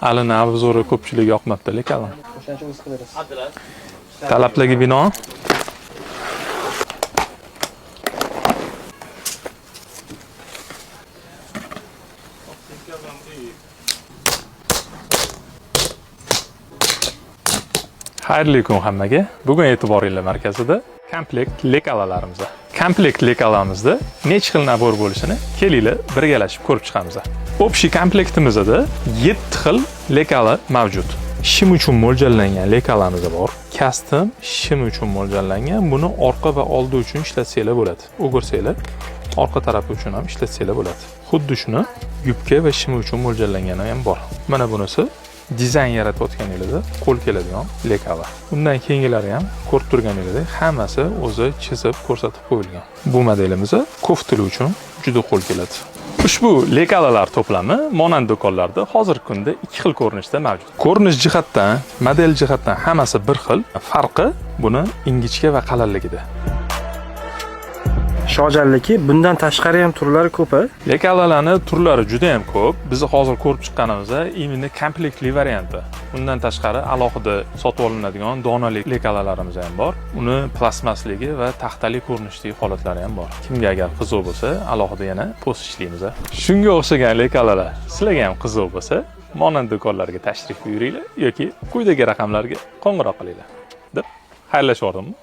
Alini obzori ko'pchilik yoqmabdi lekin. O'shaning uchun biz qilaveramiz. Talablarga binoan Xayrli kun hammaga. Bugun e'tiboringlar markazida komplekt lekalalarimiz. Komplekt lekalarimizda necha xil nabor bo'lishini kelinglar birgalashib ko'rib chiqamiz. Общий komplektimizda 7 xil lekala mavjud. Shim uchun mo'ljallangan lekalarimiz bor. Custom shim uchun mo'ljallangan. Buni orqa va oldi uchun ishlatsanglar bo'ladi. O'girsanglar, orqa tarafi uchun ham ishlatsanglar bo'ladi. Xuddi shuni yubka va shim uchun mo'ljallangani ham bor. Mana bunisi dizayn yaratayotganingizda qo'l keladigan lekalar. Undan keyingilari ham ko'rib turganingizdek hammasi o'zi chizib ko'rsatib qo'yilgan. Bu modelimiz koftalar uchun juda qo'l keladi. Ushbu lekalalar to'plami monand do'konlarda hozirgi kunda 2 xil ko'rinishda mavjud. Ko'rinish jihatdan, model jihatdan hammasi bir xil. Farqi buni ingichka va qalinligida. Sho'jalliki, bundan tashqari ham turlari ko'p. Lekalalarning turlari juda ham ko'p. Biz hozir ko'rib chiqqanimizda imенно komplektli varianti. Undan tashqari alohida sotib olinadigan donali lekalalarimiz ham bor. Uni plastmasligi va taxtali ko'rinishdagi holatlari ham bor. Kimga agar qiziq bo'lsa, alohida yana post ishlaymiz. Shunga o'xshagan lekalalar sizlarga ham qiziq bo'lsa, monand do'konlarga tashrif buyuringlar yoki quyidagi raqamlarga qo'ng'iroq qilinglar deb xayrlashib yubordim.